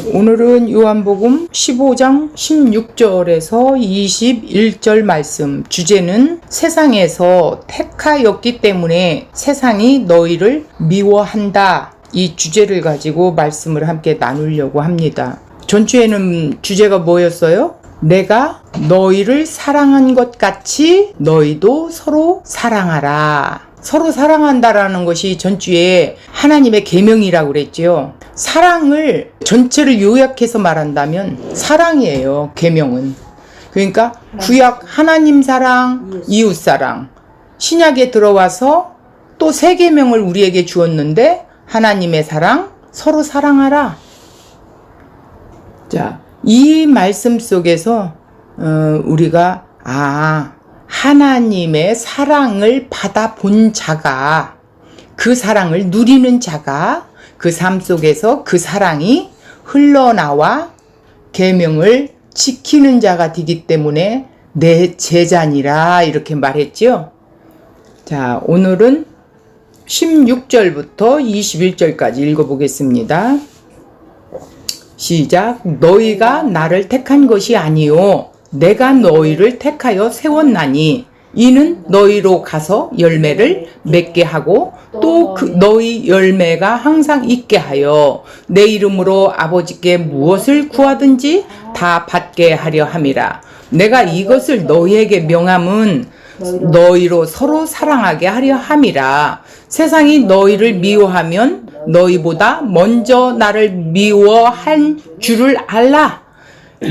오늘은 요한복음 15장 16절에서 21절 말씀. 주제는 세상에서 택하였기 때문에 세상이 너희를 미워한다. 이 주제를 가지고 말씀을 함께 나누려고 합니다. 전주에는 주제가 뭐였어요? 내가 너희를 사랑한 것 같이 너희도 서로 사랑하라. 서로 사랑한다라는 것이 전주에 하나님의 계명이라고 그랬죠. 사랑을 전체를 요약해서 말한다면 사랑이에요. 계명은. 그러니까 구약 하나님 사랑, 이웃 사랑. 신약에 들어와서 또 새 계명을 우리에게 주었는데 하나님의 사랑, 서로 사랑하라. 자, 이 말씀 속에서 우리가 하나님의 사랑을 받아본 자가, 그 사랑을 누리는 자가 그 삶 속에서 그 사랑이 흘러나와 계명을 지키는 자가 되기 때문에 내 제자니라 이렇게 말했죠. 자, 오늘은 16절부터 21절까지 읽어보겠습니다. 시작. 너희가 나를 택한 것이 아니요 내가 너희를 택하여 세웠나니 이는 너희로 가서 열매를 맺게 하고 또 너희 열매가 항상 있게 하여 내 이름으로 아버지께 무엇을 구하든지 다 받게 하려 함이라. 내가 이것을 너희에게 명함은 너희로 서로 사랑하게 하려 함이라. 세상이 너희를 미워하면 너희보다 먼저 나를 미워한 줄을 알라.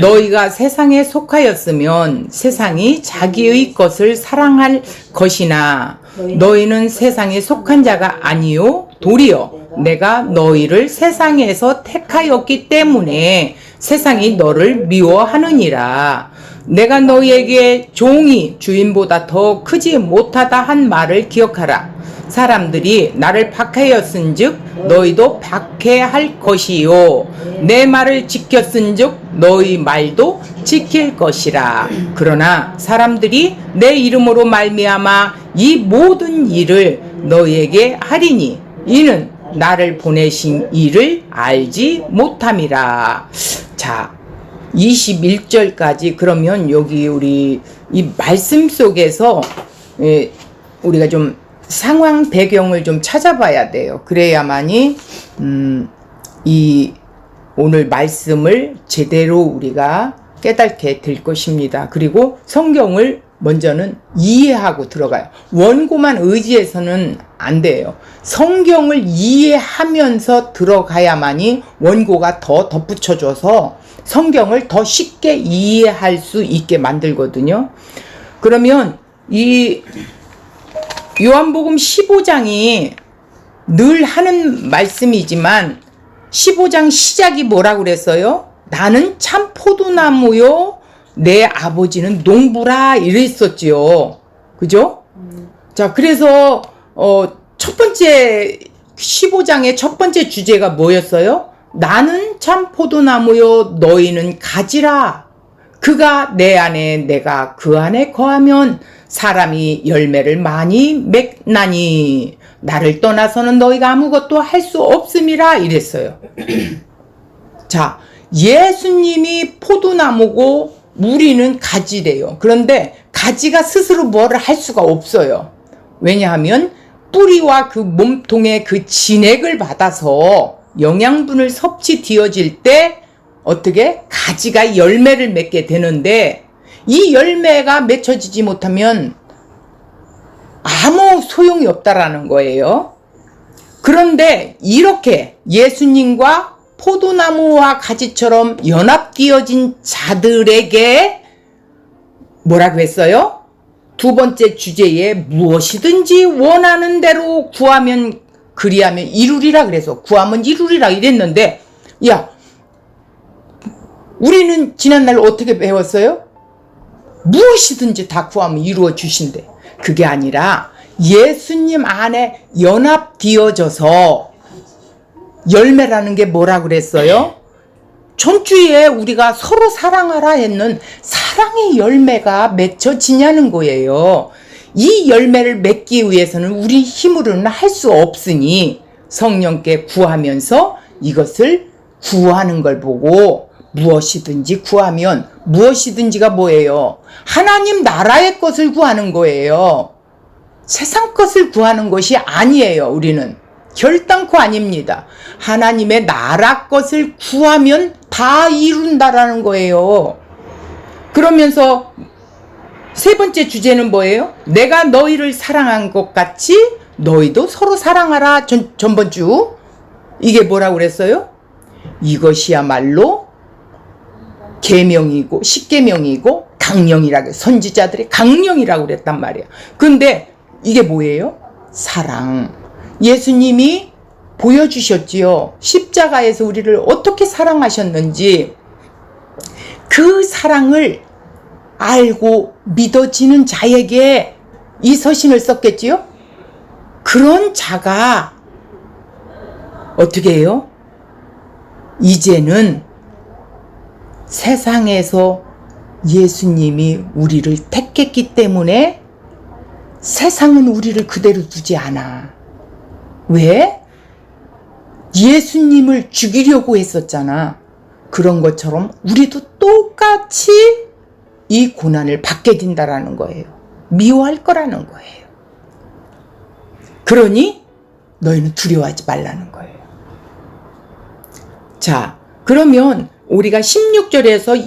너희가 세상에 속하였으면 세상이 자기의 것을 사랑할 것이나 너희는 세상에 속한 자가 아니요 도리어 내가 너희를 세상에서 택하였기 때문에 세상이 너를 미워하느니라. 내가 너희에게 종이 주인보다 더 크지 못하다 한 말을 기억하라. 사람들이 나를 박해하였은즉 너희도 박해할 것이요 내 말을 지켰은즉 너희 말도 지킬 것이라. 그러나 사람들이 내 이름으로 말미암아 이 모든 일을 너희에게 하리니 이는 나를 보내신 이를 알지 못함이라. 자, 21절까지 그러면 여기 우리 이 말씀 속에서 우리가 좀 상황 배경을 좀 찾아봐야 돼요. 그래야만이 이 오늘 말씀을 제대로 우리가 깨닫게 될 것입니다. 그리고 성경을 먼저는 이해하고 들어가요. 원고만 의지해서는 안 돼요. 성경을 이해하면서 들어가야만이 원고가 더 덧붙여줘서 성경을 더 쉽게 이해할 수 있게 만들거든요. 그러면 이 요한복음 15장이 늘 하는 말씀이지만 15장 시작이 뭐라고 그랬어요? 나는 참 포도나무요 내 아버지는 농부라 이랬었지요. 그죠? 자, 그래서 첫 번째 15장의 첫 번째 주제가 뭐였어요? 나는 참 포도나무요 너희는 가지라. 그가 내 안에 내가 그 안에 거하면 사람이 열매를 많이 맺나니 나를 떠나서는 너희가 아무것도 할 수 없음이라 이랬어요. 자, 예수님이 포도나무고 우리는 가지래요. 그런데 가지가 스스로 뭐를 할 수가 없어요. 왜냐하면 뿌리와 그 몸통의 그 진액을 받아서 영양분을 섭취되어질 때 어떻게 가지가 열매를 맺게 되는데 이 열매가 맺혀지지 못하면 아무 소용이 없다라는 거예요. 그런데 이렇게 예수님과 포도나무와 가지처럼 연합되어진 자들에게 뭐라고 했어요? 두 번째 주제에 무엇이든지 원하는 대로 구하면 그리하면 이루리라 그래서 구하면 이루리라 이랬는데 야, 우리는 지난날 어떻게 배웠어요? 무엇이든지 다 구하면 이루어 주신대. 그게 아니라 예수님 안에 연합되어져서 열매라는 게 뭐라고 그랬어요? 전주에 우리가 서로 사랑하라 했는 사랑의 열매가 맺혀지냐는 거예요. 이 열매를 맺기 위해서는 우리 힘으로는 할 수 없으니 성령께 구하면서 이것을 구하는 걸 보고 무엇이든지 구하면, 무엇이든지가 뭐예요? 하나님 나라의 것을 구하는 거예요. 세상 것을 구하는 것이 아니에요. 우리는 결단코 아닙니다. 하나님의 나라 것을 구하면 다 이룬다라는 거예요. 그러면서 세 번째 주제는 뭐예요? 내가 너희를 사랑한 것 같이 너희도 서로 사랑하라. 전번 주 이게 뭐라고 그랬어요? 이것이야말로 계명이고 십계명이고 강령이라고, 선지자들의 강령이라고 그랬단 말이에요. 근데 이게 뭐예요? 사랑. 예수님이 보여주셨지요. 십자가에서 우리를 어떻게 사랑하셨는지. 그 사랑을 알고 믿어지는 자에게 이 서신을 썼겠지요. 그런 자가 어떻게 해요? 이제는 세상에서 예수님이 우리를 택했기 때문에 세상은 우리를 그대로 두지 않아. 왜? 예수님을 죽이려고 했었잖아. 그런 것처럼 우리도 똑같이 이 고난을 받게 된다라는 거예요. 미워할 거라는 거예요. 그러니 너희는 두려워하지 말라는 거예요. 자, 그러면 우리가 16절에서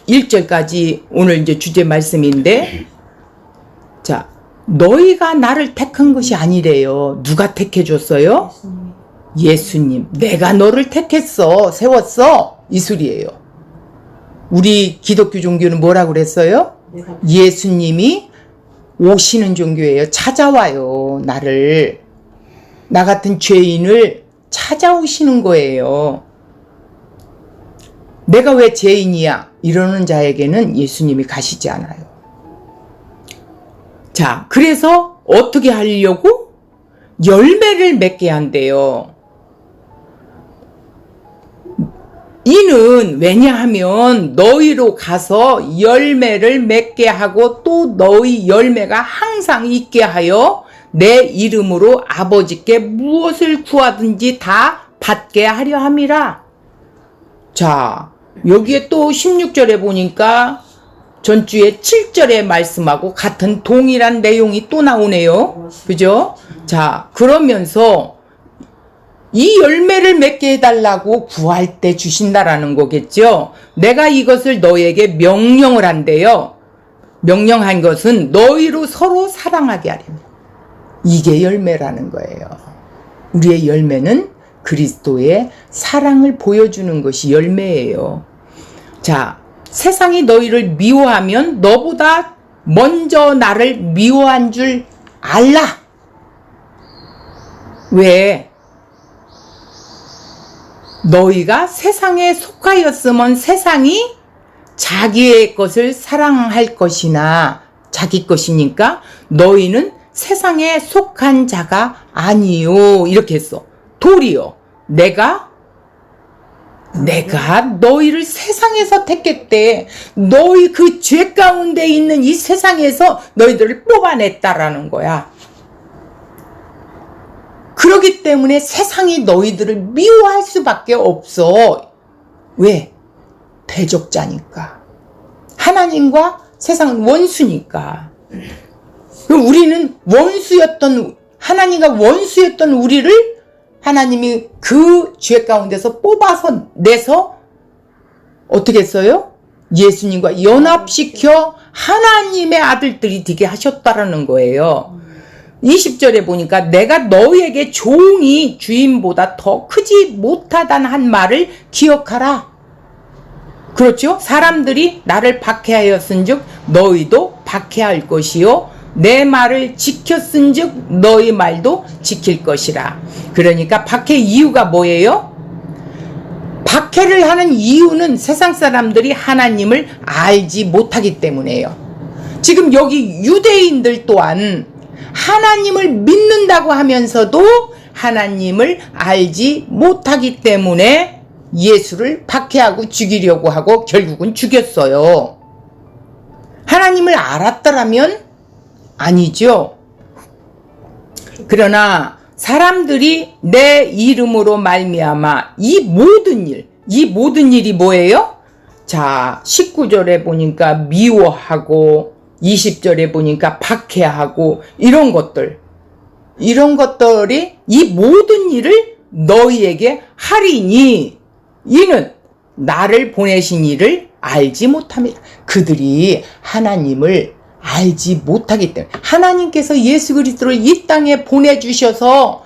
21절까지 오늘 이제 주제 말씀인데, 자, 너희가 나를 택한 것이 아니래요. 누가 택해줬어요? 예수님. 내가 너를 택했어. 세웠어. 이 소리예요. 우리 기독교 종교는 뭐라고 그랬어요? 예수님이 오시는 종교예요. 찾아와요. 나를. 나 같은 죄인을 찾아오시는 거예요. 내가 왜 죄인이야? 이러는 자에게는 예수님이 가시지 않아요. 자, 그래서 어떻게 하려고? 열매를 맺게 한대요. 이는 왜냐하면 너희로 가서 열매를 맺게 하고 또 너희 열매가 항상 있게 하여 내 이름으로 아버지께 무엇을 구하든지 다 받게 하려 함이라. 자, 여기에 또 16절에 보니까 전주에 7절의 말씀하고 같은 동일한 내용이 또 나오네요. 그죠? 자, 그러면서 이 열매를 맺게 해달라고 구할 때 주신다라는 거겠죠. 내가 이것을 너에게 명령을 한대요. 명령한 것은 너희로 서로 사랑하게 하려면. 이게 열매라는 거예요. 우리의 열매는 그리스도의 사랑을 보여주는 것이 열매예요. 자, 세상이 너희를 미워하면 너보다 먼저 나를 미워한 줄 알라. 왜? 너희가 세상에 속하였으면 세상이 자기의 것을 사랑할 것이나 자기 것이니까 너희는 세상에 속한 자가 아니요. 이렇게 했어. 도리어 내가 너희를 세상에서 택했대. 너희 그 죄 가운데 있는 이 세상에서 너희들을 뽑아냈다라는 거야. 그렇기 때문에 세상이 너희들을 미워할 수밖에 없어. 왜? 대적자니까. 하나님과 세상은 원수니까. 그럼 우리는 하나님과 원수였던 우리를 하나님이 그 죄 가운데서 뽑아서 내서 어떻게 했어요? 예수님과 연합시켜 하나님의 아들들이 되게 하셨다라는 거예요. 20절에 보니까 내가 너희에게 종이 주인보다 더 크지 못하다는 한 말을 기억하라. 그렇죠? 사람들이 나를 박해하였은즉 너희도 박해할 것이요 내 말을 지켰은즉 너희 말도 지킬 것이라. 그러니까 박해 이유가 뭐예요? 박해를 하는 이유는 세상 사람들이 하나님을 알지 못하기 때문에요. 지금 여기 유대인들 또한 하나님을 믿는다고 하면서도 하나님을 알지 못하기 때문에 예수를 박해하고 죽이려고 하고 결국은 죽였어요. 하나님을 알았더라면 아니죠. 그러나 사람들이 내 이름으로 말미암아 이 모든 일이 뭐예요? 자, 19절에 보니까 미워하고 20절에 보니까 박해하고 이런 것들이 이 모든 일을 너희에게 하리니 이는 나를 보내신 이를 알지 못함이라. 그들이 하나님을 알지 못하기 때문에, 하나님께서 예수 그리스도를 이 땅에 보내주셔서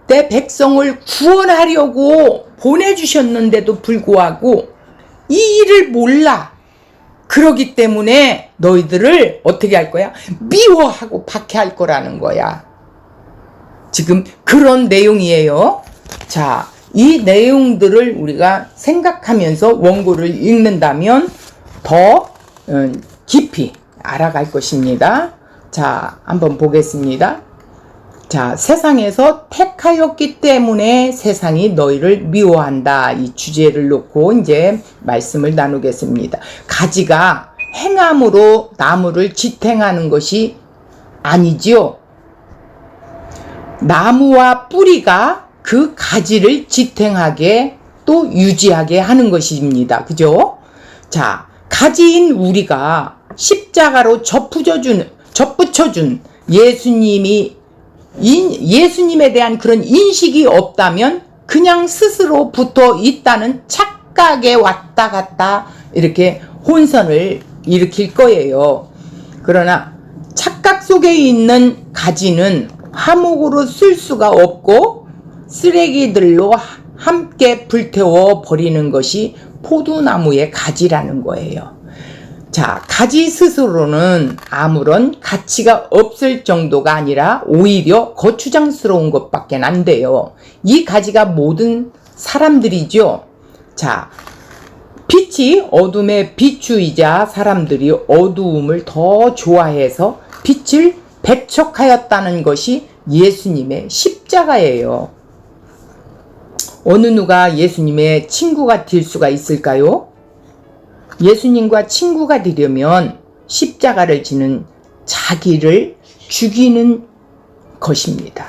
내 백성을 구원하려고 보내주셨는데도 불구하고 이 일을 몰라. 그러기 때문에 너희들을 어떻게 할 거야? 미워하고 박해할 거라는 거야. 지금 그런 내용이에요. 자, 이 내용들을 우리가 생각하면서 원고를 읽는다면 더 깊이 알아갈 것입니다. 자, 한번 보겠습니다. 자, 세상에서 택하였기 때문에 세상이 너희를 미워한다. 이 주제를 놓고 이제 말씀을 나누겠습니다. 가지가 행함으로 나무를 지탱하는 것이 아니지요. 나무와 뿌리가 그 가지를 지탱하게 또 유지하게 하는 것입니다. 그죠? 자, 가지인 우리가 십자가로 접붙여준 예수님에 대한 그런 인식이 없다면 그냥 스스로 붙어 있다는 착각에 왔다 갔다 이렇게 혼선을 일으킬 거예요. 그러나 착각 속에 있는 가지는 화목으로 쓸 수가 없고 쓰레기들로 함께 불태워 버리는 것이 포도나무의 가지라는 거예요. 자, 가지 스스로는 아무런 가치가 없을 정도가 아니라 오히려 거추장스러운 것밖에 안 돼요. 이 가지가 모든 사람들이죠. 자, 빛이 어둠의 비추이자 사람들이 어두움을 더 좋아해서 빛을 배척하였다는 것이 예수님의 십자가예요. 어느 누가 예수님의 친구가 될 수가 있을까요? 예수님과 친구가 되려면 십자가를 지는 자기를 죽이는 것입니다.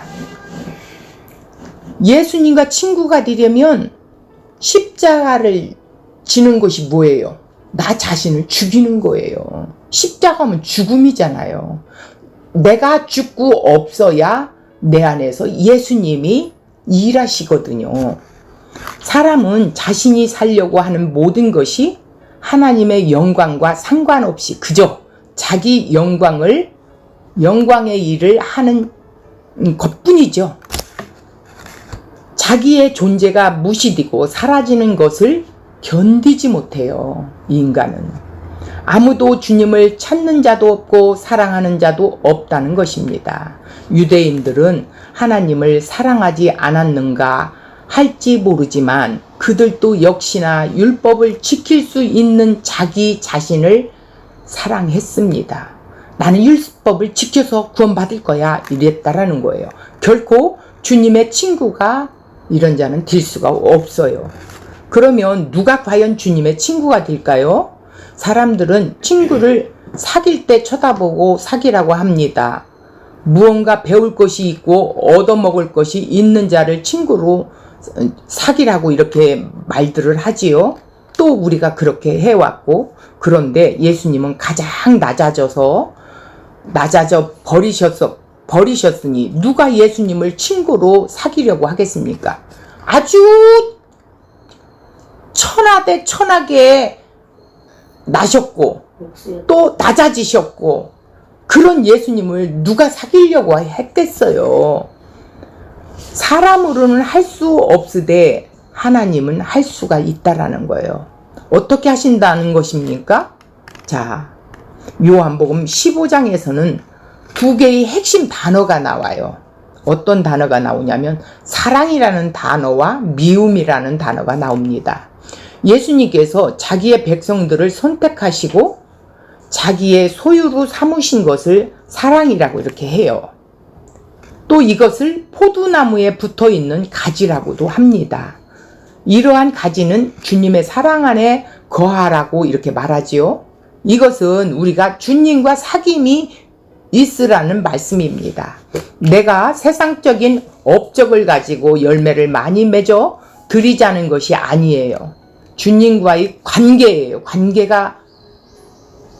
예수님과 친구가 되려면 십자가를 지는 것이 뭐예요? 나 자신을 죽이는 거예요. 십자가면 죽음이잖아요. 내가 죽고 없어야 내 안에서 예수님이 일하시거든요. 사람은 자신이 살려고 하는 모든 것이 하나님의 영광과 상관없이 그저 자기 영광의 일을 하는 것뿐이죠. 자기의 존재가 무시되고 사라지는 것을 견디지 못해요. 이 인간은. 아무도 주님을 찾는 자도 없고 사랑하는 자도 없다는 것입니다. 유대인들은 하나님을 사랑하지 않았는가 할지 모르지만 그들도 역시나 율법을 지킬 수 있는 자기 자신을 사랑했습니다. 나는 율법을 지켜서 구원받을 거야 이랬다라는 거예요. 결코 주님의 친구가 이런 자는 될 수가 없어요. 그러면 누가 과연 주님의 친구가 될까요? 사람들은 친구를 사귈 때 쳐다보고 사귀라고 합니다. 무언가 배울 것이 있고 얻어먹을 것이 있는 자를 친구로 사귀라고 이렇게 말들을 하지요. 또 우리가 그렇게 해왔고, 그런데 예수님은 가장 낮아져 버리셨으니 누가 예수님을 친구로 사귀려고 하겠습니까? 아주 천하대 천하게 나셨고 또 낮아지셨고 그런 예수님을 누가 사귀려고 했겠어요. 사람으로는 할 수 없으되 하나님은 할 수가 있다라는 거예요. 어떻게 하신다는 것입니까? 자, 요한복음 15장에서는 두 개의 핵심 단어가 나와요. 어떤 단어가 나오냐면 사랑이라는 단어와 미움이라는 단어가 나옵니다. 예수님께서 자기의 백성들을 선택하시고 자기의 소유로 삼으신 것을 사랑이라고 이렇게 해요. 또 이것을 포도나무에 붙어있는 가지라고도 합니다. 이러한 가지는 주님의 사랑 안에 거하라고 이렇게 말하지요. 이것은 우리가 주님과 사귐이 있으라는 말씀입니다. 내가 세상적인 업적을 가지고 열매를 많이 맺어 드리자는 것이 아니에요. 주님과의 관계예요. 관계가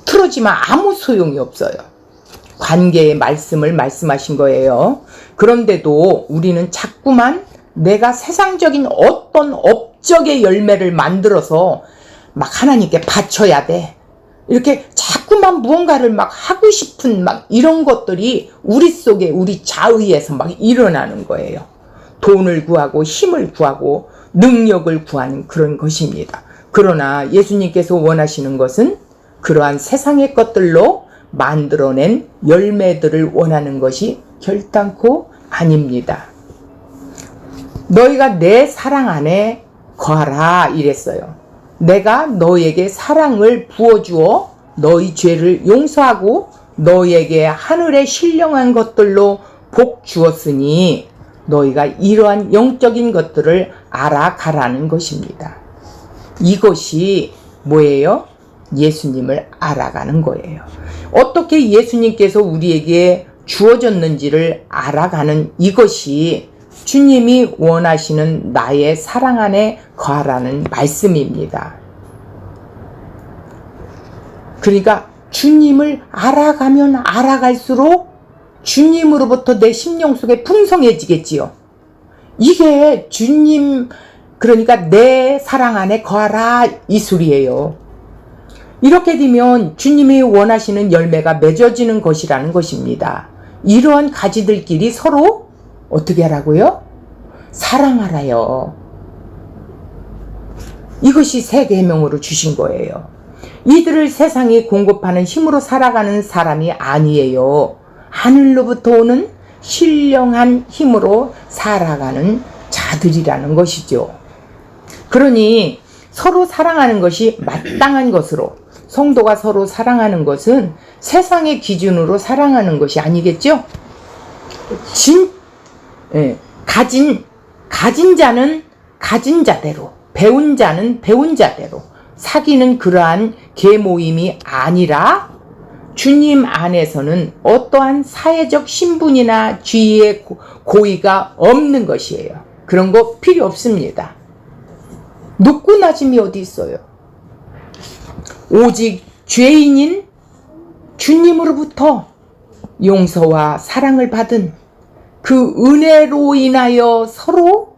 틀어지면 아무 소용이 없어요. 관계의 말씀을 말씀하신 거예요. 그런데도 우리는 자꾸만 내가 세상적인 어떤 업적의 열매를 만들어서 막 하나님께 바쳐야 돼. 이렇게 자꾸만 무언가를 막 하고 싶은 막 이런 것들이 우리 속에 우리 자의에서 막 일어나는 거예요. 돈을 구하고 힘을 구하고 능력을 구하는 그런 것입니다. 그러나 예수님께서 원하시는 것은 그러한 세상의 것들로 만들어낸 열매들을 원하는 것이 결단코 아닙니다. 너희가 내 사랑 안에 거하라 이랬어요. 내가 너희에게 사랑을 부어주어 너희 죄를 용서하고 너희에게 하늘의 신령한 것들로 복 주었으니 너희가 이러한 영적인 것들을 알아가라는 것입니다. 이것이 뭐예요? 예수님을 알아가는 거예요. 어떻게 예수님께서 우리에게 주어졌는지를 알아가는 이것이 주님이 원하시는 나의 사랑 안에 거하라는 말씀입니다. 그러니까 주님을 알아가면 알아갈수록 주님으로부터 내 심령 속에 풍성해지겠지요. 이게 주님, 그러니까 내 사랑 안에 거하라 이 소리예요. 이렇게 되면 주님이 원하시는 열매가 맺어지는 것이라는 것입니다. 이러한 가지들끼리 서로 어떻게 하라고요? 사랑하라요. 이것이 새 계명으로 주신 거예요. 이들을 세상이 공급하는 힘으로 살아가는 사람이 아니에요. 하늘로부터 오는 신령한 힘으로 살아가는 자들이라는 것이죠. 그러니 서로 사랑하는 것이 마땅한 것으로, 성도가 서로 사랑하는 것은 세상의 기준으로 사랑하는 것이 아니겠죠? 가진 자는 가진 자대로, 배운 자는 배운 자대로 사귀는 그러한 계모임이 아니라 주님 안에서는 어떠한 사회적 신분이나 지위의 고의가 없는 것이에요. 그런 거 필요 없습니다. 높고 낮음이 어디 있어요? 오직 죄인인 주님으로부터 용서와 사랑을 받은 그 은혜로 인하여 서로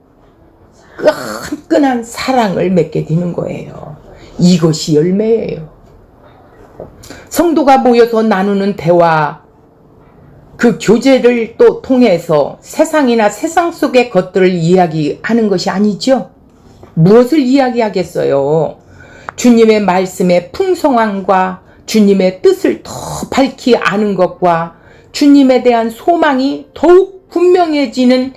끈끈한 사랑을 맺게 되는 거예요. 이것이 열매예요. 성도가 모여서 나누는 대화, 그 교제를 또 통해서 세상이나 세상 속의 것들을 이야기하는 것이 아니죠. 무엇을 이야기하겠어요? 주님의 말씀의 풍성함과 주님의 뜻을 더 밝히 아는 것과 주님에 대한 소망이 더욱 분명해지는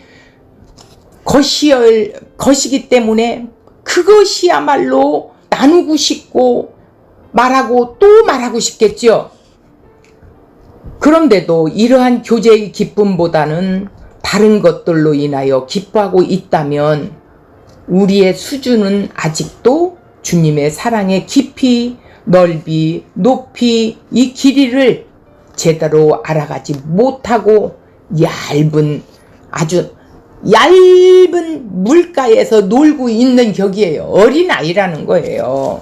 것이기 때문에 그것이야말로 나누고 싶고 말하고 또 말하고 싶겠죠. 그런데도 이러한 교제의 기쁨보다는 다른 것들로 인하여 기뻐하고 있다면 우리의 수준은 아직도 주님의 사랑의 깊이, 넓이, 높이, 이 길이를 제대로 알아가지 못하고 아주 얇은 물가에서 놀고 있는 격이에요. 어린아이라는 거예요.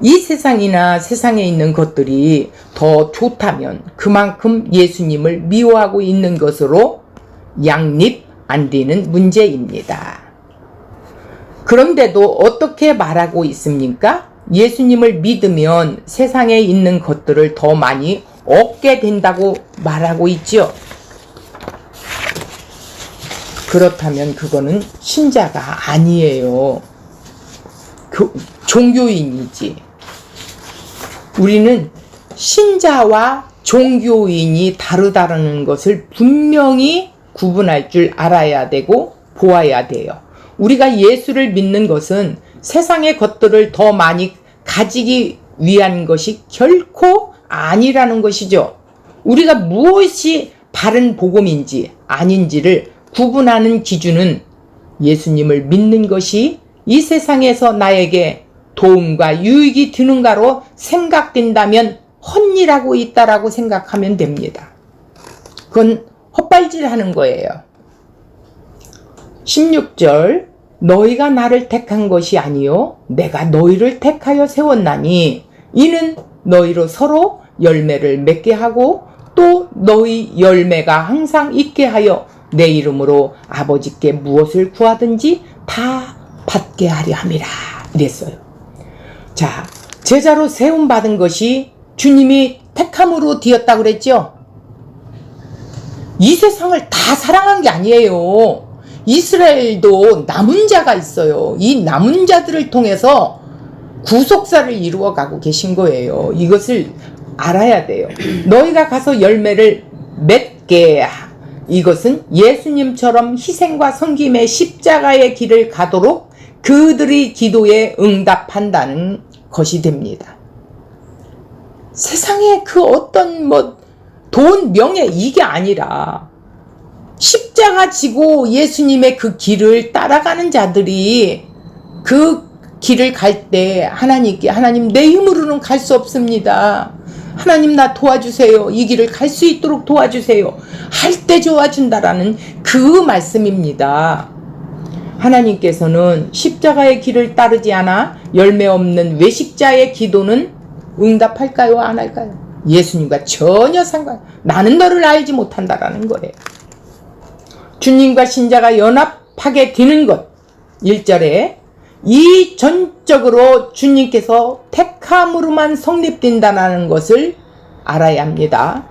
이 세상이나 세상에 있는 것들이 더 좋다면 그만큼 예수님을 미워하고 있는 것으로 양립 안 되는 문제입니다. 그런데도 어떻게 말하고 있습니까? 예수님을 믿으면 세상에 있는 것들을 더 많이 얻게 된다고 말하고 있죠. 그렇다면 그거는 신자가 아니에요. 종교인이지. 우리는 신자와 종교인이 다르다는 것을 분명히 구분할 줄 알아야 되고 보아야 돼요. 우리가 예수를 믿는 것은 세상의 것들을 더 많이 가지기 위한 것이 결코 아니라는 것이죠. 우리가 무엇이 바른 복음인지 아닌지를 구분하는 기준은 예수님을 믿는 것이 이 세상에서 나에게 도움과 유익이 되는가로 생각된다면 헛일하고 있다라고 생각하면 됩니다. 그건 헛발질 하는 거예요. 16절 너희가 나를 택한 것이 아니요 내가 너희를 택하여 세웠나니 이는 너희로 서로 열매를 맺게 하고 또 너희 열매가 항상 있게 하여 내 이름으로 아버지께 무엇을 구하든지 다 받게 하려 함이라 이랬어요. 자, 제자로 세움 받은 것이 주님이 택함으로 되었다 그랬죠. 이 세상을 다 사랑한 게 아니에요. 이스라엘도 남은 자가 있어요. 이 남은 자들을 통해서 구속사를 이루어가고 계신 거예요. 이것을 알아야 돼요. 너희가 가서 열매를 맺게, 이것은 예수님처럼 희생과 섬김의 십자가의 길을 가도록 그들의 기도에 응답한다는 것이 됩니다. 세상에 그 어떤 돈, 명예 이게 아니라 십자가 지고 예수님의 그 길을 따라가는 자들이 그 길을 갈 때 하나님께 하나님 내 힘으로는 갈 수 없습니다. 하나님 나 도와주세요. 이 길을 갈 수 있도록 도와주세요. 할 때 도와준다라는 그 말씀입니다. 하나님께서는 십자가의 길을 따르지 않아 열매 없는 외식자의 기도는 응답할까요? 안 할까요? 예수님과 전혀 나는 너를 알지 못한다라는 거예요. 주님과 신자가 연합하게 되는 것. 1절에 이 전적으로 주님께서 택함으로만 성립된다는 것을 알아야 합니다.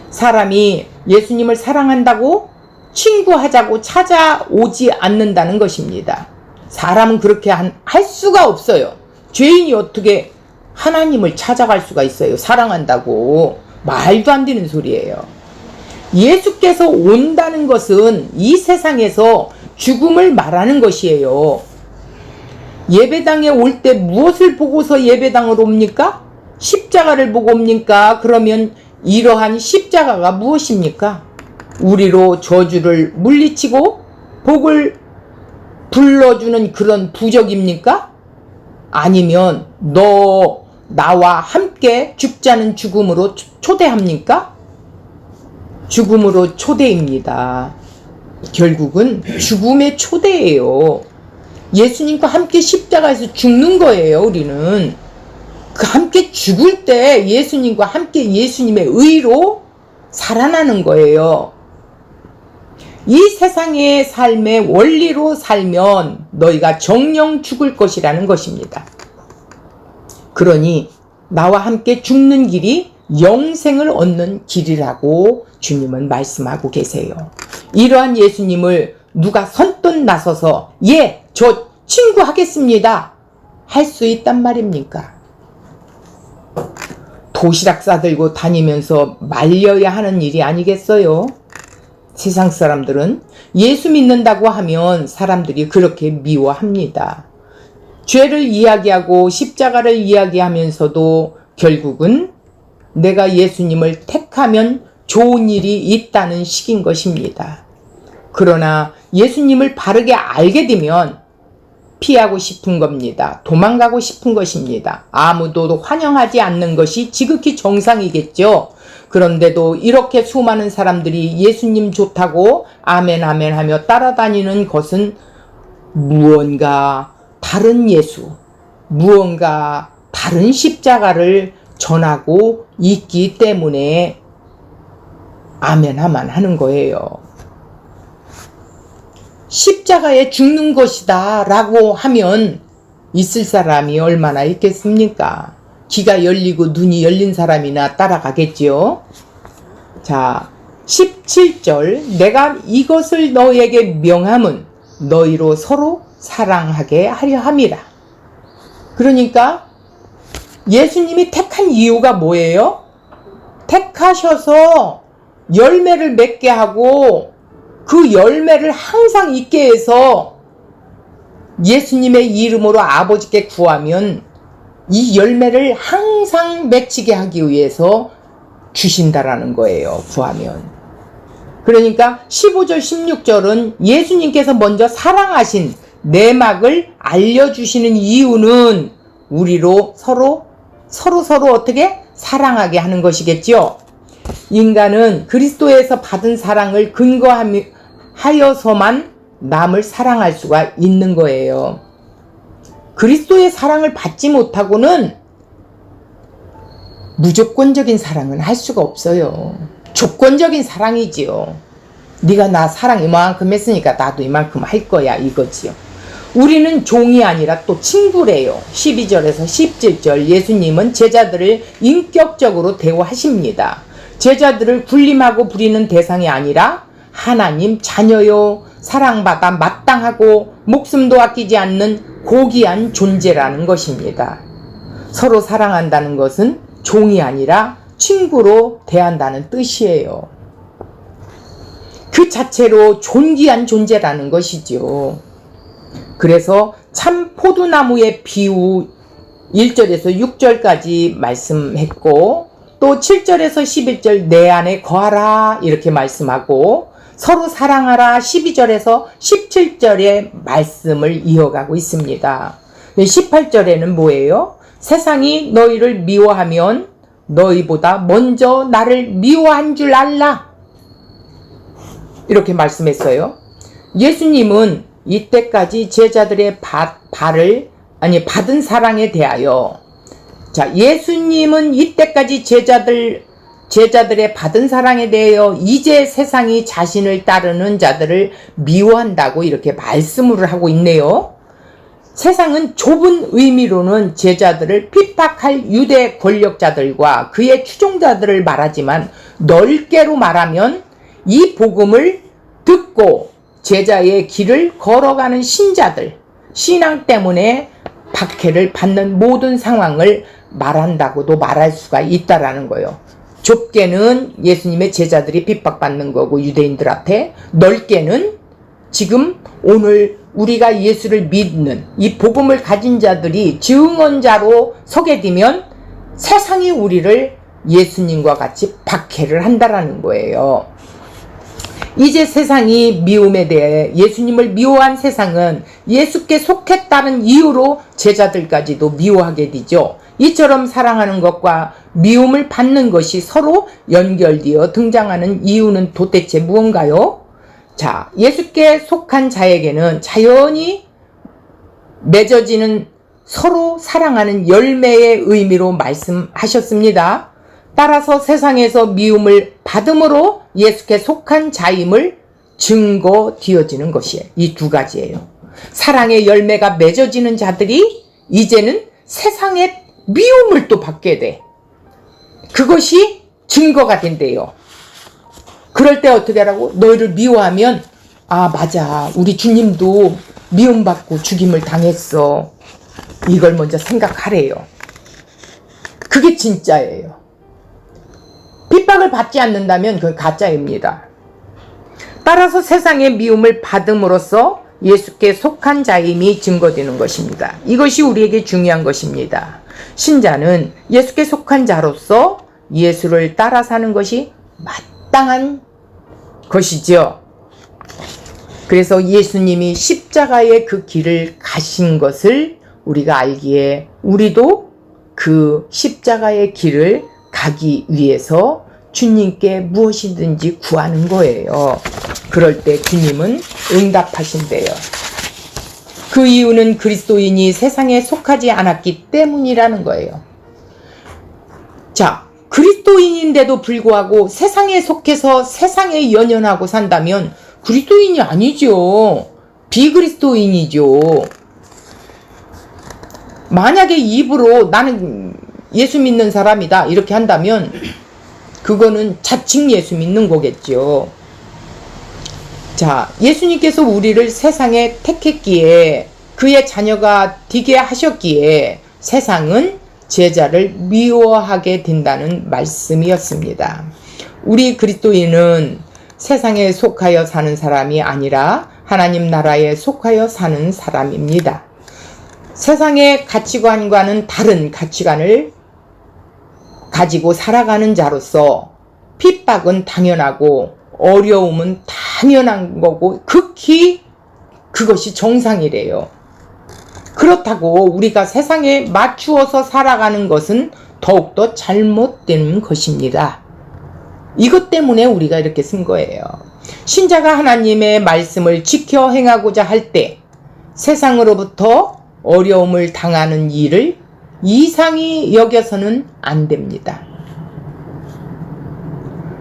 사람이 예수님을 사랑한다고 친구하자고 찾아오지 않는다는 것입니다. 사람은 그렇게 할 수가 없어요. 죄인이 어떻게 하나님을 찾아갈 수가 있어요. 사랑한다고. 말도 안 되는 소리예요. 예수께서 온다는 것은 이 세상에서 죽음을 말하는 것이에요. 예배당에 올 때 무엇을 보고서 예배당으로 옵니까? 십자가를 보고 옵니까? 그러면 이러한 십자가가 무엇입니까? 우리로 저주를 물리치고 복을 불러주는 그런 부적입니까? 아니면 나와 함께 죽자는 죽음으로 초대합니까? 죽음으로 초대입니다. 결국은 죽음의 초대예요. 예수님과 함께 십자가에서 죽는 거예요. 우리는 그 함께 죽을 때 예수님과 함께 예수님의 의로 살아나는 거예요. 이 세상의 삶의 원리로 살면 너희가 정령 죽을 것이라는 것입니다. 그러니 나와 함께 죽는 길이 영생을 얻는 길이라고 주님은 말씀하고 계세요. 이러한 예수님을 누가 선뜻 나서서 저 친구 하겠습니다 할 수 있단 말입니까? 도시락 싸들고 다니면서 말려야 하는 일이 아니겠어요? 세상 사람들은 예수 믿는다고 하면 사람들이 그렇게 미워합니다. 죄를 이야기하고 십자가를 이야기하면서도 결국은 내가 예수님을 택하면 좋은 일이 있다는 식인 것입니다. 그러나 예수님을 바르게 알게 되면 피하고 싶은 겁니다. 도망가고 싶은 것입니다. 아무도 환영하지 않는 것이 지극히 정상이겠죠. 그런데도 이렇게 수많은 사람들이 예수님 좋다고 아멘 아멘 하며 따라다니는 것은 무언가 다른 예수, 무언가 다른 십자가를 전하고 있기 때문에 아멘 아멘 하는 거예요. 십자가에 죽는 것이다 라고 하면 있을 사람이 얼마나 있겠습니까? 귀가 열리고 눈이 열린 사람이나 따라가겠지요. 자, 17절 내가 이것을 너희에게 명함은 너희로 서로 사랑하게 하려 함이라. 그러니까 예수님이 택한 이유가 뭐예요? 택하셔서 열매를 맺게 하고 그 열매를 항상 있게 해서 예수님의 이름으로 아버지께 구하면 이 열매를 항상 맺히게 하기 위해서 주신다라는 거예요. 구하면. 그러니까 15절 16절은 예수님께서 먼저 사랑하신 내막을 알려주시는 이유는 우리로 서로 어떻게 사랑하게 하는 것이겠죠. 인간은 그리스도에서 받은 사랑을 근거하여서만 남을 사랑할 수가 있는 거예요. 그리스도의 사랑을 받지 못하고는 무조건적인 사랑은 할 수가 없어요. 조건적인 사랑이지요. 네가 나 사랑 이만큼 했으니까 나도 이만큼 할 거야, 이거지요. 우리는 종이 아니라 또 친구래요. 12절에서 17절 예수님은 제자들을 인격적으로 대우하십니다. 제자들을 군림하고 부리는 대상이 아니라 하나님 자녀요, 사랑받아 마땅하고 목숨도 아끼지 않는 고귀한 존재라는 것입니다. 서로 사랑한다는 것은 종이 아니라 친구로 대한다는 뜻이에요. 그 자체로 존귀한 존재라는 것이죠. 그래서 참 포도나무의 비유 1절에서 6절까지 말씀했고, 또 7절에서 11절 내 안에 거하라 이렇게 말씀하고, 서로 사랑하라 12절에서 17절의 말씀을 이어가고 있습니다. 18절에는 뭐예요? 세상이 너희를 미워하면 너희보다 먼저 나를 미워한 줄 알라, 이렇게 말씀했어요. 예수님은 이때까지 제자들의 받은 사랑에 대하여, 자, 예수님은 이때까지 제자들의 받은 사랑에 대하여 이제 세상이 자신을 따르는 자들을 미워한다고 이렇게 말씀을 하고 있네요. 세상은 좁은 의미로는 제자들을 핍박할 유대 권력자들과 그의 추종자들을 말하지만, 넓게로 말하면 이 복음을 듣고 제자의 길을 걸어가는 신자들, 신앙 때문에 박해를 받는 모든 상황을 말한다고도 말할 수가 있다라는 거예요. 좁게는 예수님의 제자들이 핍박받는 거고 유대인들 앞에, 넓게는 지금 오늘 우리가 예수를 믿는 이 복음을 가진 자들이 증언자로 서게 되면 세상이 우리를 예수님과 같이 박해를 한다라는 거예요. 이제 세상이 미움에 대해 예수님을 미워한 세상은 예수께 속했다는 이유로 제자들까지도 미워하게 되죠. 이처럼 사랑하는 것과 미움을 받는 것이 서로 연결되어 등장하는 이유는 도대체 무언가요? 자, 예수께 속한 자에게는 자연히 맺어지는 서로 사랑하는 열매의 의미로 말씀하셨습니다. 따라서 세상에서 미움을 받음으로 예수께 속한 자임을 증거되어지는 것이에요. 이 두 가지예요. 사랑의 열매가 맺어지는 자들이 이제는 세상의 미움을 또 받게 돼. 그것이 증거가 된대요. 그럴 때 어떻게 하라고? 너희를 미워하면, 아 맞아, 우리 주님도 미움받고 죽임을 당했어, 이걸 먼저 생각하래요. 그게 진짜예요. 핍박을 받지 않는다면 그건 가짜입니다. 따라서 세상의 미움을 받음으로써 예수께 속한 자임이 증거되는 것입니다. 이것이 우리에게 중요한 것입니다. 신자는 예수께 속한 자로서 예수를 따라 사는 것이 마땅한 것이죠. 그래서 예수님이 십자가의 그 길을 가신 것을 우리가 알기에 우리도 그 십자가의 길을 가기 위해서 주님께 무엇이든지 구하는 거예요. 그럴 때 주님은 응답하신대요. 그 이유는 그리스도인이 세상에 속하지 않았기 때문이라는 거예요. 자, 그리스도인인데도 불구하고 세상에 속해서 세상에 연연하고 산다면 그리스도인이 아니죠. 비그리스도인이죠. 만약에 입으로 나는 예수 믿는 사람이다 이렇게 한다면 그거는 자칭 예수 믿는 거겠죠. 자, 예수님께서 우리를 세상에 택했기에, 그의 자녀가 되게 하셨기에 세상은 제자를 미워하게 된다는 말씀이었습니다. 우리 그리스도인은 세상에 속하여 사는 사람이 아니라 하나님 나라에 속하여 사는 사람입니다. 세상의 가치관과는 다른 가치관을 가지고 살아가는 자로서 핍박은 당연하고 어려움은 당연한 거고 극히 그것이 정상이래요. 그렇다고 우리가 세상에 맞추어서 살아가는 것은 더욱더 잘못된 것입니다. 이것 때문에 우리가 이렇게 쓴 거예요. 신자가 하나님의 말씀을 지켜 행하고자 할 때 세상으로부터 어려움을 당하는 일을 이상히 여겨서는 안 됩니다.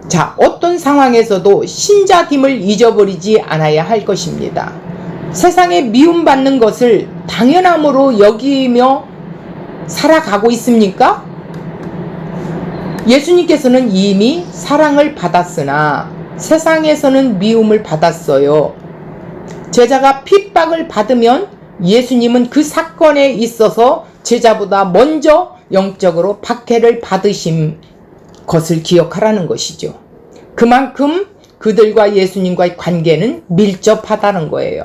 자, 어떤 상황에서도 신자됨을 잊어버리지 않아야 할 것입니다. 세상에 미움받는 것을 당연함으로 여기며 살아가고 있습니까? 예수님께서는 이미 사랑을 받았으나 세상에서는 미움을 받았어요. 제자가 핍박을 받으면 예수님은 그 사건에 있어서 제자보다 먼저 영적으로 박해를 받으신 것을 기억하라는 것이죠. 그만큼 그들과 예수님과의 관계는 밀접하다는 거예요.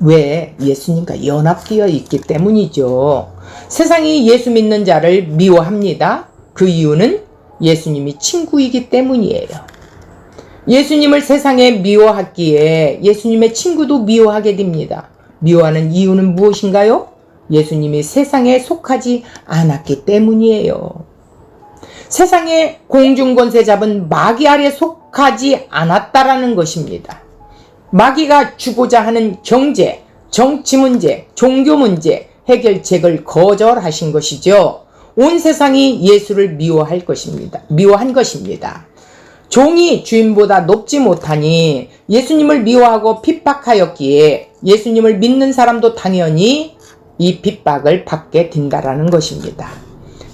왜? 예수님과 연합되어 있기 때문이죠. 세상이 예수 믿는 자를 미워합니다. 그 이유는 예수님이 친구이기 때문이에요. 예수님을 세상에 미워하기에 예수님의 친구도 미워하게 됩니다. 미워하는 이유는 무엇인가요? 예수님이 세상에 속하지 않았기 때문이에요. 세상의 공중권세 잡은 마귀 아래 속하지 않았다라는 것입니다. 마귀가 주고자 하는 경제, 정치 문제, 종교 문제 해결책을 거절하신 것이죠. 온 세상이 예수를 미워한 것입니다. 종이 주인보다 높지 못하니 예수님을 미워하고 핍박하였기에 예수님을 믿는 사람도 당연히 이 핍박을 받게 된다라는 것입니다.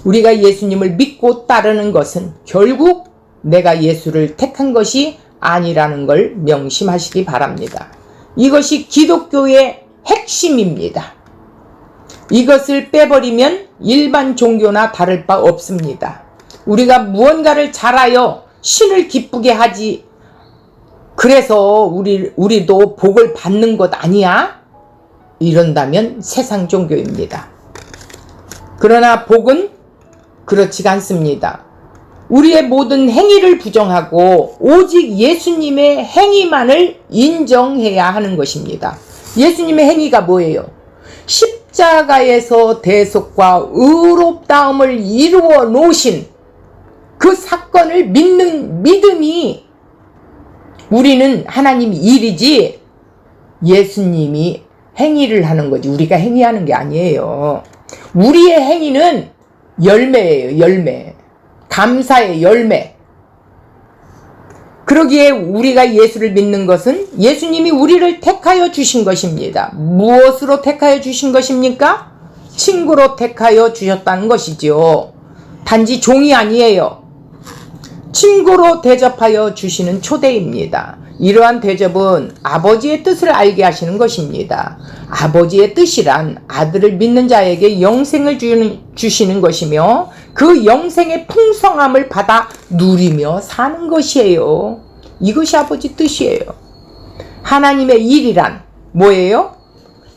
우리가 예수님을 믿고 따르는 것은 결국 내가 예수를 택한 것이 아니라는 걸 명심하시기 바랍니다. 이것이 기독교의 핵심입니다. 이것을 빼버리면 일반 종교나 다를 바 없습니다. 우리가 무언가를 잘하여 신을 기쁘게 하지, 그래서 우리도 복을 받는 것 아니야? 이런다면 세상 종교입니다. 그러나 복은 그렇지가 않습니다. 우리의 모든 행위를 부정하고 오직 예수님의 행위만을 인정해야 하는 것입니다. 예수님의 행위가 뭐예요? 십자가에서 대속과 의롭다움을 이루어 놓으신 그 사건을 믿는 믿음이 우리는 하나님 일이지 예수님이 행위를 하는 거지 우리가 행위하는 게 아니에요. 우리의 행위는 열매예요. 열매. 감사의 열매. 그러기에 우리가 예수를 믿는 것은 예수님이 우리를 택하여 주신 것입니다. 무엇으로 택하여 주신 것입니까? 친구로 택하여 주셨다는 것이죠. 단지 종이 아니에요. 친구로 대접하여 주시는 초대입니다. 이러한 대접은 아버지의 뜻을 알게 하시는 것입니다. 아버지의 뜻이란 아들을 믿는 자에게 영생을 주시는 것이며 그 영생의 풍성함을 받아 누리며 사는 것이에요. 이것이 아버지 뜻이에요. 하나님의 일이란 뭐예요?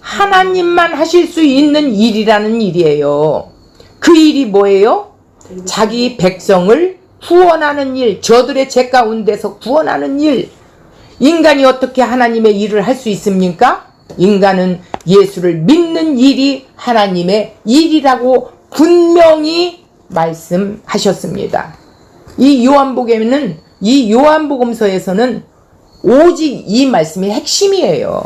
하나님만 하실 수 있는 일이라는 일이에요. 그 일이 뭐예요? 자기 백성을 구원하는 일, 저들의 죄 가운데서 구원하는 일. 인간이 어떻게 하나님의 일을 할 수 있습니까? 인간은 예수를 믿는 일이 하나님의 일이라고 분명히 말씀하셨습니다. 이 요한복음서에서는 오직 이 말씀이 핵심이에요.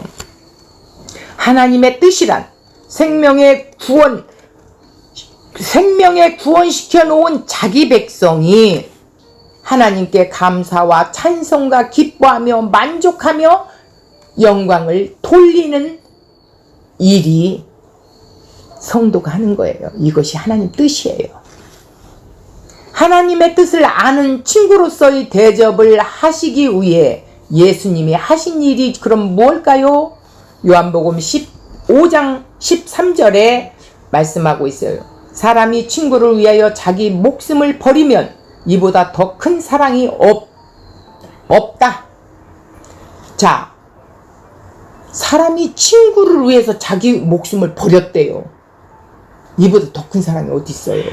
하나님의 뜻이란 생명의 구원시켜 놓은 자기 백성이 하나님께 감사와 찬송과 기뻐하며 만족하며 영광을 돌리는 일이 성도가 하는 거예요. 이것이 하나님 뜻이에요. 하나님의 뜻을 아는 친구로서의 대접을 하시기 위해 예수님이 하신 일이 그럼 뭘까요? 요한복음 15장 13절에 말씀하고 있어요. 사람이 친구를 위하여 자기 목숨을 버리면 이보다 더 큰 사랑이 없다. 자, 사람이 친구를 위해서 자기 목숨을 버렸대요. 이보다 더 큰 사랑이 어디 있어요?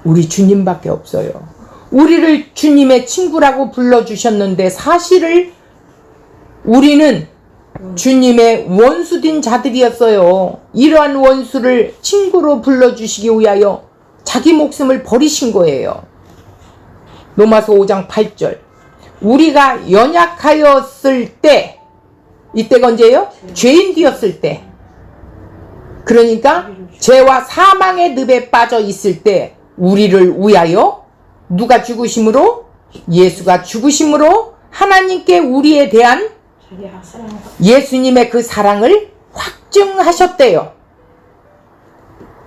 우리 주님밖에 없어요. 우리를 주님의 친구라고 불러주셨는데 사실을 우리는 주님의 원수된 자들이었어요. 이러한 원수를 친구로 불러주시기 위하여 자기 목숨을 버리신 거예요. 로마서 5장 8절. 우리가 연약하였을 때, 이때가 언제예요? 죄인 되었을 때. 그러니까 죄와 사망의 늪에 빠져 있을 때 우리를 위하여 누가 죽으심으로? 예수가 죽으심으로 하나님께 우리에 대한 예수님의 그 사랑을 확증하셨대요.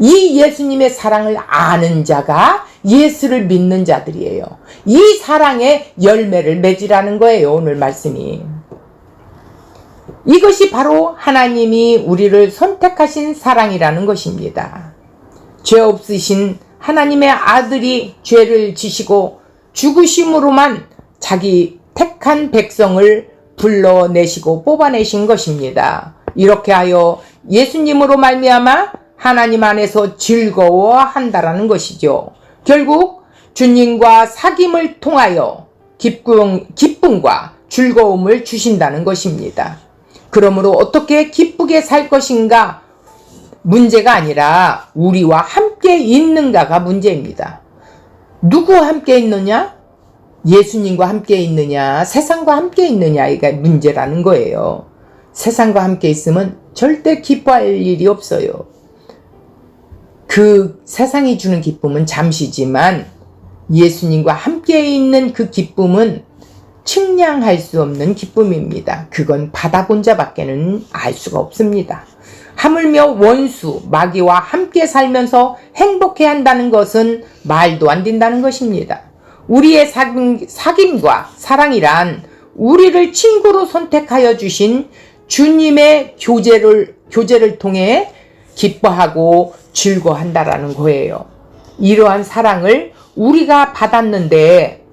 이 예수님의 사랑을 아는 자가 예수를 믿는 자들이에요. 이 사랑의 열매를 맺으라는 거예요. 오늘 말씀이. 이것이 바로 하나님이 우리를 선택하신 사랑이라는 것입니다. 죄 없으신 하나님의 아들이 죄를 지시고 죽으심으로만 자기 택한 백성을 불러내시고 뽑아내신 것입니다. 이렇게 하여 예수님으로 말미암아 하나님 안에서 즐거워한다라는 것이죠. 결국 주님과 사귐을 통하여 기쁨과 즐거움을 주신다는 것입니다. 그러므로 어떻게 기쁘게 살 것인가 문제가 아니라 우리와 함께 있는가가 문제입니다. 누구와 함께 있느냐? 예수님과 함께 있느냐? 세상과 함께 있느냐? 이게 문제라는 거예요. 세상과 함께 있으면 절대 기뻐할 일이 없어요. 그 세상이 주는 기쁨은 잠시지만 예수님과 함께 있는 그 기쁨은 측량할 수 없는 기쁨입니다. 그건 받아본 자밖에는 알 수가 없습니다. 하물며 원수, 마귀와 함께 살면서 행복해 한다는 것은 말도 안 된다는 것입니다. 우리의 사귐과 사랑이란 우리를 친구로 선택하여 주신 주님의 교제를 통해 기뻐하고 즐거워한다라는 거예요. 이러한 사랑을 우리가 받았는데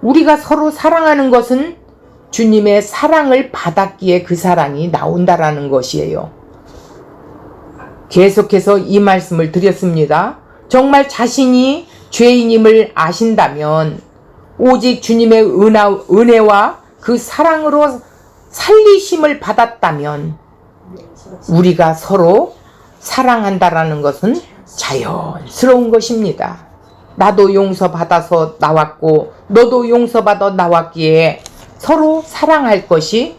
우리가 서로 사랑하는 것은 주님의 사랑을 받았기에 그 사랑이 나온다라는 것이에요. 계속해서 이 말씀을 드렸습니다. 정말 자신이 죄인임을 아신다면 오직 주님의 은혜와 그 사랑으로 살리심을 받았다면 우리가 서로 사랑한다라는 것은 자연스러운 것입니다. 나도 용서받아서 나왔고 너도 용서받아 나왔기에 서로 사랑할 것이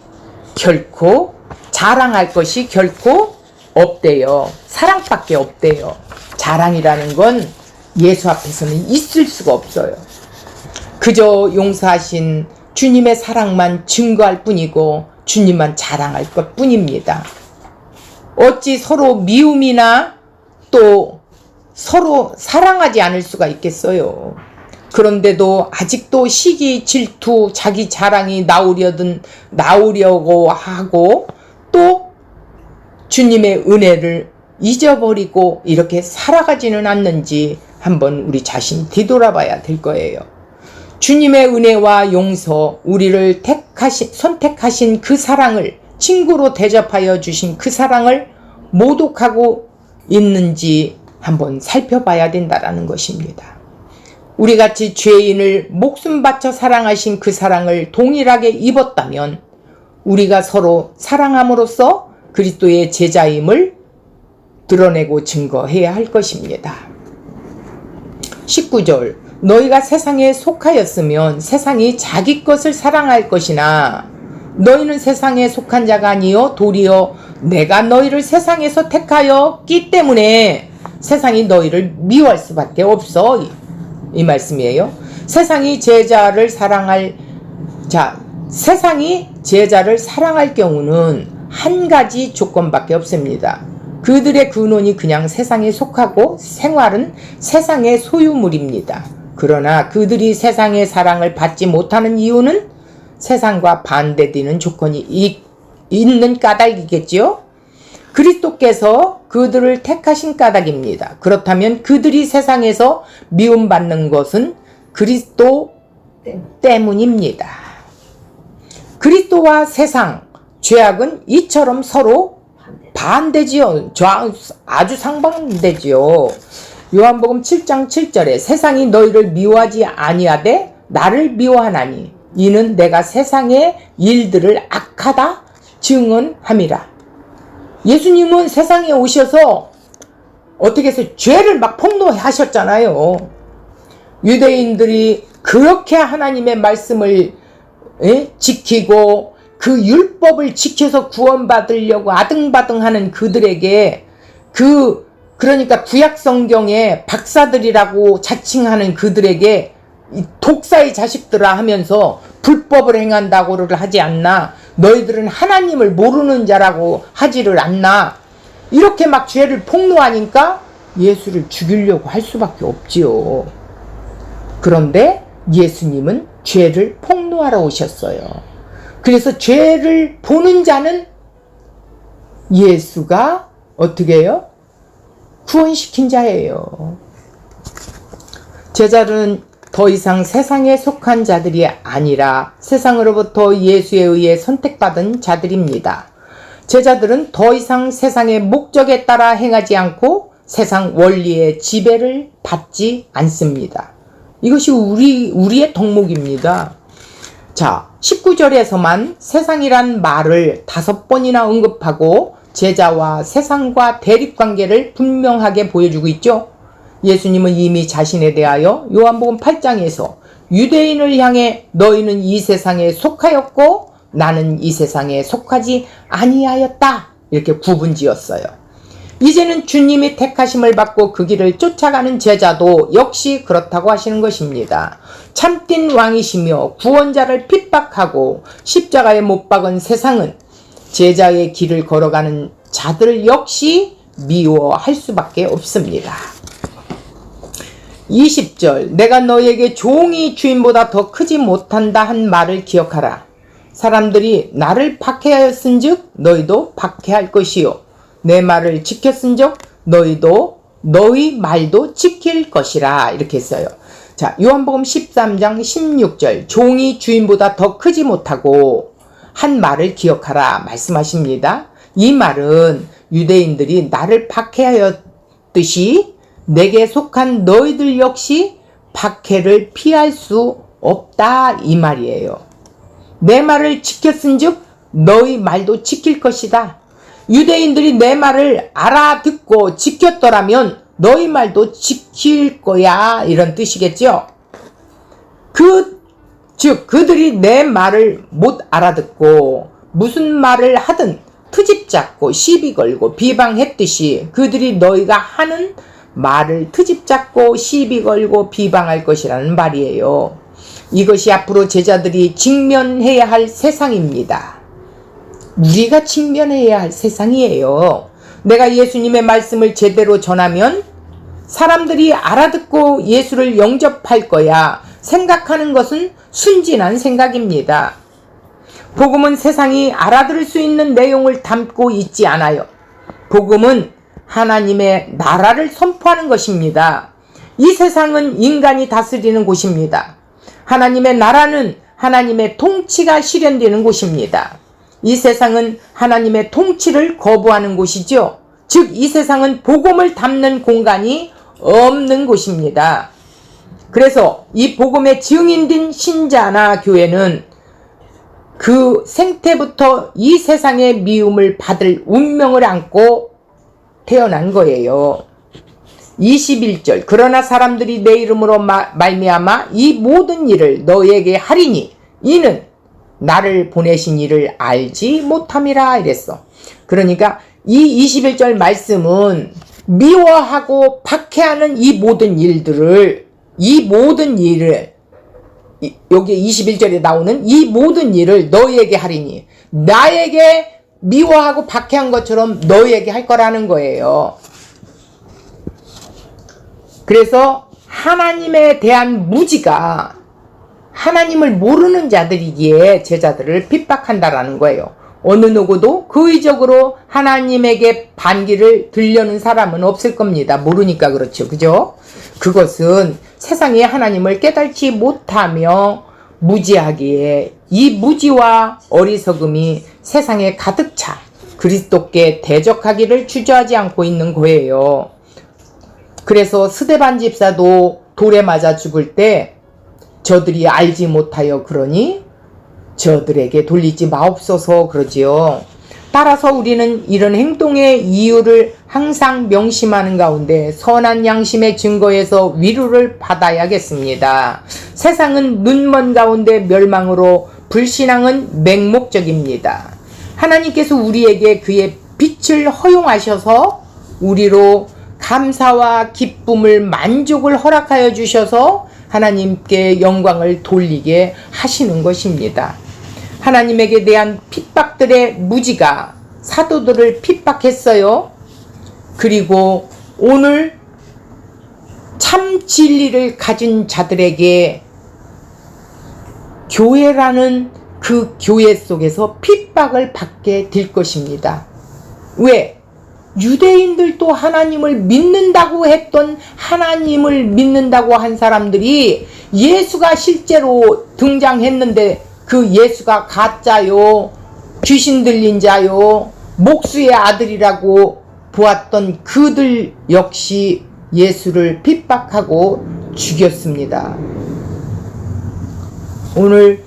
결코 자랑할 것이 결코 없대요. 사랑밖에 없대요. 자랑이라는 건 예수 앞에서는 있을 수가 없어요. 그저 용서하신 주님의 사랑만 증거할 뿐이고 주님만 자랑할 것 뿐입니다. 어찌 서로 미움이나 또 서로 사랑하지 않을 수가 있겠어요. 그런데도 아직도 시기, 질투, 자기 자랑이 나오려고 하고 또 주님의 은혜를 잊어버리고 이렇게 살아가지는 않는지 한번 우리 자신이 뒤돌아봐야 될 거예요. 주님의 은혜와 용서, 우리를 선택하신 그 사랑을, 친구로 대접하여 주신 그 사랑을 모독하고 있는지 한번 살펴봐야 된다는 것입니다. 우리같이 죄인을 목숨 바쳐 사랑하신 그 사랑을 동일하게 입었다면 우리가 서로 사랑함으로써 그리스도의 제자임을 드러내고 증거해야 할 것입니다. 19절 너희가 세상에 속하였으면 세상이 자기 것을 사랑할 것이나 너희는 세상에 속한 자가 아니요 도리어 내가 너희를 세상에서 택하였기 때문에 세상이 너희를 미워할 수밖에 없어. 이 말씀이에요. 세상이 제자를 사랑할 경우는 한 가지 조건밖에 없습니다. 그들의 근원이 그냥 세상에 속하고 생활은 세상의 소유물입니다. 그러나 그들이 세상의 사랑을 받지 못하는 이유는 세상과 반대되는 조건이 있는 까닭이겠지요. 그리스도께서 그들을 택하신 까닭입니다. 그렇다면 그들이 세상에서 미움받는 것은 그리스도 때문입니다. 그리스도와 세상, 죄악은 이처럼 서로 반대지요. 아주 상반되지요. 요한복음 7장 7절에 세상이 너희를 미워하지 아니하되 나를 미워하나니 이는 내가 세상의 일들을 악하다 증언함이라. 예수님은 세상에 오셔서 어떻게 해서 죄를 막 폭로하셨잖아요. 유대인들이 그렇게 하나님의 말씀을 지키고 그 율법을 지켜서 구원받으려고 아등바등하는 그들에게 그러니까 구약 성경의 박사들이라고 자칭하는 그들에게 독사의 자식들아 하면서 불법을 행한다고를 하지 않나, 너희들은 하나님을 모르는 자라고 하지를 않나, 이렇게 막 죄를 폭로하니까 예수를 죽이려고 할 수밖에 없지요. 그런데 예수님은 죄를 폭로하러 오셨어요. 그래서 죄를 보는 자는 예수가 어떻게 해요? 구원시킨 자예요. 제자들은 더 이상 세상에 속한 자들이 아니라 세상으로부터 예수에 의해 선택받은 자들입니다. 제자들은 더 이상 세상의 목적에 따라 행하지 않고 세상 원리의 지배를 받지 않습니다. 이것이 우리의 덕목입니다. 자, 19절에서만 세상이란 말을 5번이나 언급하고 제자와 세상과 대립관계를 분명하게 보여주고 있죠. 예수님은 이미 자신에 대하여 요한복음 8장에서 유대인을 향해 너희는 이 세상에 속하였고 나는 이 세상에 속하지 아니하였다, 이렇게 구분지었어요. 이제는 주님이 택하심을 받고 그 길을 쫓아가는 제자도 역시 그렇다고 하시는 것입니다. 참된 왕이시며 구원자를 핍박하고 십자가에 못 박은 세상은 제자의 길을 걸어가는 자들 역시 미워할 수밖에 없습니다. 20절, 내가 너희에게 종이 주인보다 더 크지 못한다 한 말을 기억하라. 사람들이 나를 박해하였은즉 너희도 박해할 것이요, 내 말을 지켰은즉 너희도 너희 말도 지킬 것이라, 이렇게 했어요. 자, 요한복음 13장 16절, 종이 주인보다 더 크지 못하고 한 말을 기억하라 말씀하십니다. 이 말은 유대인들이 나를 박해하였듯이 내게 속한 너희들 역시 박해를 피할 수 없다, 이 말이에요. 내 말을 지켰은즉 너희 말도 지킬 것이다. 유대인들이 내 말을 알아듣고 지켰더라면 너희 말도 지킬 거야, 이런 뜻이겠죠. 즉 그들이 내 말을 못 알아듣고 무슨 말을 하든 트집 잡고 시비 걸고 비방했듯이 그들이 너희가 하는 말을 트집 잡고 시비 걸고 비방할 것이라는 말이에요. 이것이 앞으로 제자들이 직면해야 할 세상입니다. 우리가 직면해야 할 세상이에요. 내가 예수님의 말씀을 제대로 전하면 사람들이 알아듣고 예수를 영접할 거야 생각하는 것은 순진한 생각입니다. 복음은 세상이 알아들을 수 있는 내용을 담고 있지 않아요. 복음은 하나님의 나라를 선포하는 것입니다. 이 세상은 인간이 다스리는 곳입니다. 하나님의 나라는 하나님의 통치가 실현되는 곳입니다. 이 세상은 하나님의 통치를 거부하는 곳이죠. 즉 이 세상은 복음을 담는 공간이 없는 곳입니다. 그래서 이 복음의 증인된 신자나 교회는 그 생태부터 이 세상의 미움을 받을 운명을 안고 태어난 거예요. 21절, 그러나 사람들이 내 이름으로 말미암아 이 모든 일을 너희에게 하리니 이는 나를 보내신 이를 알지 못함이라, 이랬어. 그러니까 이 21절 말씀은 미워하고 박해하는 이 모든 일을 여기 21절에 나오는 이 모든 일을 너희에게 하리니, 나에게 미워하고 박해한 것처럼 너희에게 할 거라는 거예요. 그래서 하나님에 대한 무지가 하나님을 모르는 자들이기에 제자들을 핍박한다라는 거예요. 어느 누구도 의적으로 하나님에게 반기를 들려는 사람은 없을 겁니다. 모르니까 그렇죠. 그죠? 그것은 세상에 하나님을 깨닫지 못하며 무지하기에 이 무지와 어리석음이 세상에 가득 차 그리스도께 대적하기를 주저하지 않고 있는 거예요. 그래서 스데반 집사도 돌에 맞아 죽을 때 저들이 알지 못하여 그러니 저들에게 돌리지 마옵소서 그러지요. 따라서 우리는 이런 행동의 이유를 항상 명심하는 가운데 선한 양심의 증거에서 위로를 받아야겠습니다. 세상은 눈먼 가운데 멸망으로 불신앙은 맹목적입니다. 하나님께서 우리에게 그의 빛을 허용하셔서 우리로 감사와 기쁨을 만족을 허락하여 주셔서 하나님께 영광을 돌리게 하시는 것입니다. 하나님에게 대한 핍박들의 무지가 사도들을 핍박했어요. 그리고 오늘 참 진리를 가진 자들에게 교회라는 그 교회 속에서 핍박을 받게 될 것입니다. 왜? 유대인들도 하나님을 믿는다고 했던, 하나님을 믿는다고 한 사람들이 예수가 실제로 등장했는데 그 예수가 가짜요, 귀신 들린 자요, 목수의 아들이라고 보았던 그들 역시 예수를 핍박하고 죽였습니다. 오늘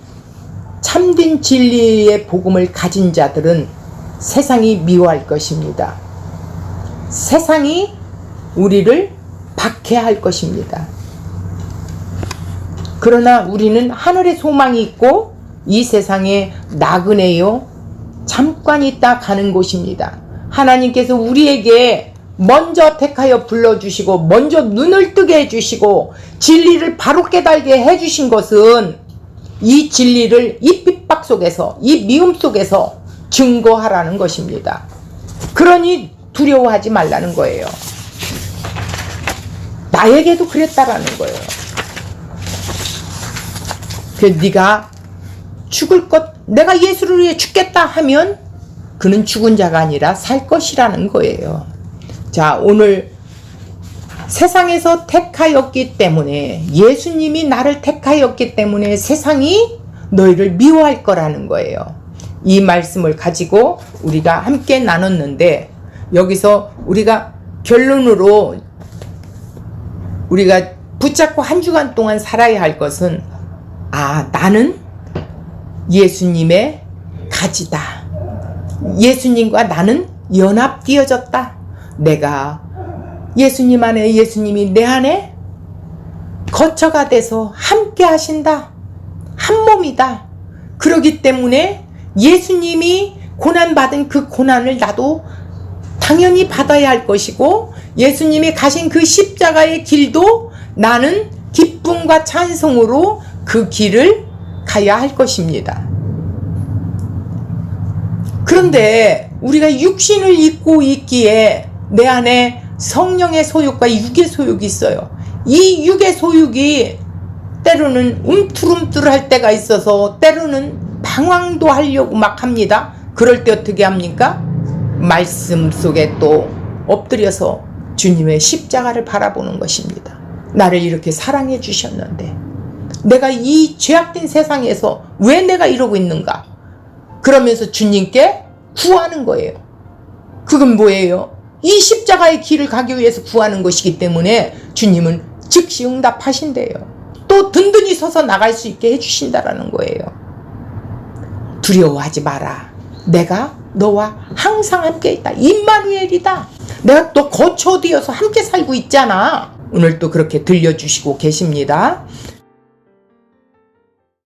참된 진리의 복음을 가진 자들은 세상이 미워할 것입니다. 세상이 우리를 박해할 것입니다. 그러나 우리는 하늘의 소망이 있고 이 세상에 나그네요, 잠깐 있다 가는 곳입니다. 하나님께서 우리에게 먼저 택하여 불러주시고 먼저 눈을 뜨게 해주시고 진리를 바로 깨달게 해주신 것은 이 진리를 이 핍박 속에서, 이 미움 속에서 증거하라는 것입니다. 그러니 두려워하지 말라는 거예요. 나에게도 그랬다라는 거예요. 그래서 네가 죽을 것, 내가 예수를 위해 죽겠다 하면 그는 죽은 자가 아니라 살 것이라는 거예요. 자, 오늘 세상에서 택하였기 때문에, 예수님이 나를 택하였기 때문에 세상이 너희를 미워할 거라는 거예요. 이 말씀을 가지고 우리가 함께 나눴는데, 여기서 우리가 결론으로 우리가 붙잡고 한 주간 동안 살아야 할 것은, 나는 예수님의 가지다. 예수님과 나는 연합되어졌다. 내가 예수님 안에, 예수님이 내 안에 거처가 돼서 함께 하신다. 한 몸이다. 그러기 때문에 예수님이 고난받은 그 고난을 나도 당연히 받아야 할 것이고, 예수님이 가신 그 십자가의 길도 나는 기쁨과 찬송으로 그 길을 가야 할 것입니다. 그런데 우리가 육신을 입고 있기에 내 안에 성령의 소욕과 육의 소욕이 있어요. 이 육의 소욕이 때로는 움틀움틀할 때가 있어서 때로는 방황도 하려고 막 합니다. 그럴 때 어떻게 합니까? 말씀 속에 또 엎드려서 주님의 십자가를 바라보는 것입니다. 나를 이렇게 사랑해 주셨는데 내가 이 죄악된 세상에서 왜 내가 이러고 있는가? 그러면서 주님께 구하는 거예요. 그건 뭐예요? 이 십자가의 길을 가기 위해서 구하는 것이기 때문에 주님은 즉시 응답하신대요. 또 든든히 서서 나갈 수 있게 해주신다라는 거예요. 두려워하지 마라. 내가 너와 항상 함께 있다. 임마누엘이다. 내가 또 거처 되어서 함께 살고 있잖아. 오늘 또 그렇게 들려주시고 계십니다.